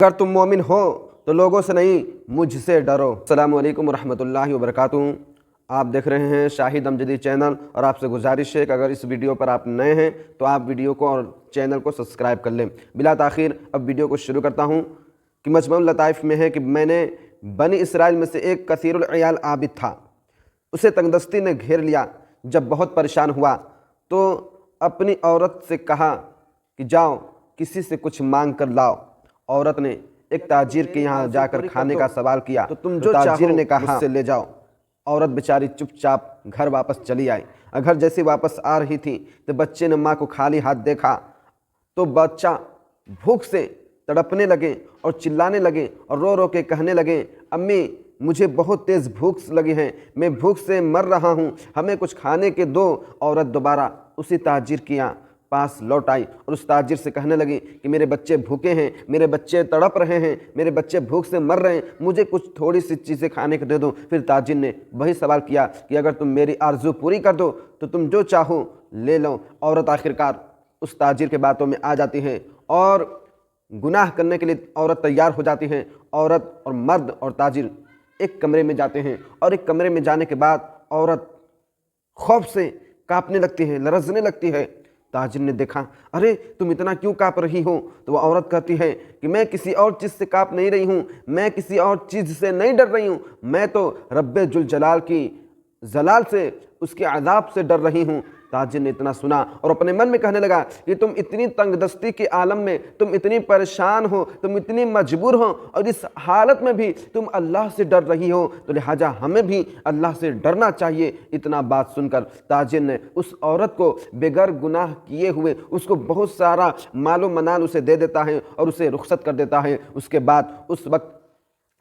اگر تم مومن ہو تو لوگوں سے نہیں مجھ سے ڈرو۔ السلام علیکم ورحمۃ اللہ وبرکاتہ۔ آپ دیکھ رہے ہیں شاہد امجدی چینل، اور آپ سے گزارش ہے کہ اگر اس ویڈیو پر آپ نئے ہیں تو آپ ویڈیو کو اور چینل کو سبسکرائب کر لیں۔ بلا تاخیر اب ویڈیو کو شروع کرتا ہوں کہ مجموع اللطائف میں ہے کہ میں نے بنی اسرائیل میں سے ایک کثیر العیال عابد تھا، اسے تنگدستی نے گھیر لیا۔ جب بہت پریشان ہوا تو اپنی عورت سے کہا کہ جاؤ کسی سے کچھ مانگ کر لاؤ۔ عورت نے ایک تاجر کے یہاں جا کر کھانے کا سوال کیا تو تم جو تاجر نے کہا مجھ سے لے جاؤ۔ عورت بیچاری چپ چاپ گھر واپس چلی آئی۔ گھر جیسے واپس آ رہی تھی تو بچے نے ماں کو خالی ہاتھ دیکھا تو بچہ بھوک سے تڑپنے لگے اور چلانے لگے اور رو رو کے کہنے لگے، امی مجھے بہت تیز بھوک لگی ہے، میں بھوک سے مر رہا ہوں، ہمیں کچھ کھانے کے دو۔ عورت دوبارہ اسی تاجر کے یہاں پاس لوٹ آئی اور اس تاجر سے کہنے لگی کہ میرے بچے بھوکے ہیں، میرے بچے تڑپ رہے ہیں، میرے بچے بھوک سے مر رہے ہیں، مجھے کچھ تھوڑی سی چیزیں کھانے کو دے دو۔ پھر تاجر نے وہی سوال کیا کہ اگر تم میری آرزو پوری کر دو تو تم جو چاہو لے لو۔ عورت آخرکار اس تاجر کے باتوں میں آ جاتی ہے اور گناہ کرنے کے لیے عورت تیار ہو جاتی ہے۔ عورت اور مرد اور تاجر ایک کمرے میں جاتے ہیں، اور ایک کمرے میں جانے کے بعد عورت خوف سے کانپنے لگتی ہے، لرزنے لگتی ہے۔ تاجر نے دیکھا، ارے تم اتنا کیوں کانپ رہی ہو؟ تو وہ عورت کہتی ہے کہ میں کسی اور چیز سے کانپ نہیں رہی ہوں، میں کسی اور چیز سے نہیں ڈر رہی ہوں، میں تو رب ذوالجلال کی جلال سے، اس کے عذاب سے ڈر رہی ہوں۔ تاجر نے اتنا سنا اور اپنے من میں کہنے لگا کہ تم اتنی تنگ دستی کے عالم میں، تم اتنی پریشان ہو، تم اتنی مجبور ہو، اور اس حالت میں بھی تم اللہ سے ڈر رہی ہو، تو لہٰذا ہمیں بھی اللہ سے ڈرنا چاہیے۔ اتنا بات سن کر تاجر نے اس عورت کو بغیر گناہ کیے ہوئے اس کو بہت سارا مال و منال اسے دے دیتا ہے اور اسے رخصت کر دیتا ہے۔ اس کے بعد اس وقت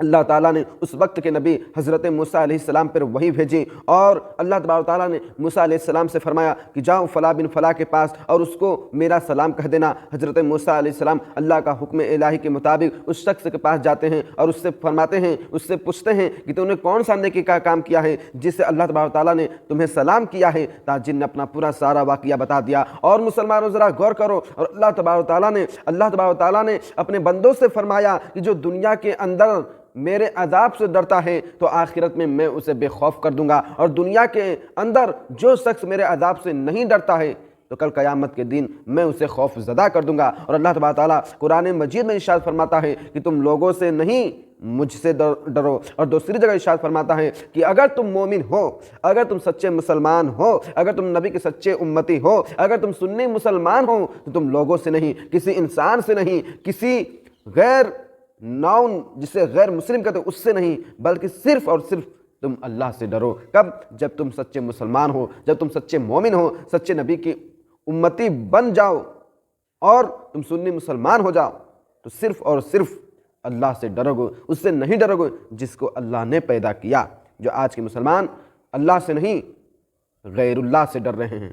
اللہ تعالیٰ نے اس وقت کے نبی حضرت موسیٰ علیہ السلام پر وحی بھیجی، اور اللہ تبارک تعالیٰ نے موسیٰ علیہ السلام سے فرمایا کہ جاؤ فلاں بن فلاں کے پاس اور اس کو میرا سلام کہہ دینا۔ حضرت موسیٰ علیہ السلام اللہ کا حکم الہی کے مطابق اس شخص کے پاس جاتے ہیں اور اس سے فرماتے ہیں، اس سے پوچھتے ہیں کہ تم نے کون سا نیکی کا کام کیا ہے جس سے اللہ تبارک تعالیٰ نے تمہیں سلام کیا ہے۔ تاجر نے اپنا پورا سارا واقعہ بتا دیا۔ اور مسلمانوں ذرا غور کرو، اور اللہ تبارک تعالیٰ نے اپنے بندوں سے فرمایا کہ جو دنیا کے اندر میرے عذاب سے ڈرتا ہے تو آخرت میں اسے بے خوف کر دوں گا، اور دنیا کے اندر جو شخص میرے عذاب سے نہیں ڈرتا ہے تو کل قیامت کے دن میں اسے خوف زدہ کر دوں گا۔ اور اللہ تبارک تعالیٰ قرآن مجید میں ارشاد فرماتا ہے کہ تم لوگوں سے نہیں مجھ سے ڈرو، اور دوسری جگہ ارشاد فرماتا ہے کہ اگر تم مومن ہو، اگر تم سچے مسلمان ہو، اگر تم نبی کے سچے امتی ہو، اگر تم سنی مسلمان ہو تو تم لوگوں سے نہیں، کسی انسان سے نہیں، کسی غیر ناؤن جسے غیر مسلم کہتے اس سے نہیں، بلکہ صرف اور صرف تم اللہ سے ڈرو۔ کب؟ جب تم سچے مسلمان ہو، جب تم سچے مومن ہو، سچے نبی کی امتی بن جاؤ اور تم سنی مسلمان ہو جاؤ تو صرف اور صرف اللہ سے ڈرو گے، اس سے نہیں ڈرو گے جس کو اللہ نے پیدا کیا۔ جو آج کے مسلمان اللہ سے نہیں غیر اللہ سے ڈر رہے ہیں،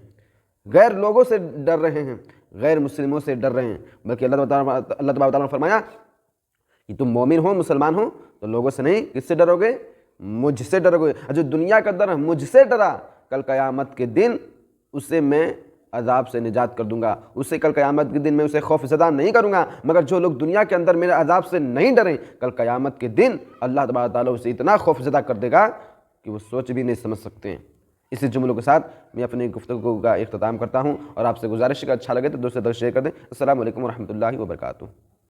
غیر لوگوں سے ڈر رہے ہیں، غیر مسلموں سے ڈر رہے ہیں، بلکہ اللہ تبارک تعالیٰ نے فرمایا کہ تم مومن ہو، مسلمان ہو تو لوگوں سے نہیں، کس سے ڈرو گے؟ مجھ سے ڈرو گے۔ جو دنیا کا ڈر مجھ سے ڈرا، کل قیامت کے دن اسے میں عذاب سے نجات کر دوں گا، اسے کل قیامت کے دن میں اسے خوف زدہ نہیں کروں گا۔ مگر جو لوگ دنیا کے اندر میرے عذاب سے نہیں ڈریں، کل قیامت کے دن اللہ تبارک تعالیٰ اسے اتنا خوف زدہ کر دے گا کہ وہ سوچ بھی نہیں سمجھ سکتے ہیں۔ اسی جملوں کے ساتھ میں اپنی گفتگو کا اختتام کرتا ہوں، اور آپ سے گزارش ہے کہ اچھا لگے تو دوسرے تک شیئر کر دیں۔ السلام علیکم ورحمۃ اللہ وبرکاتہ۔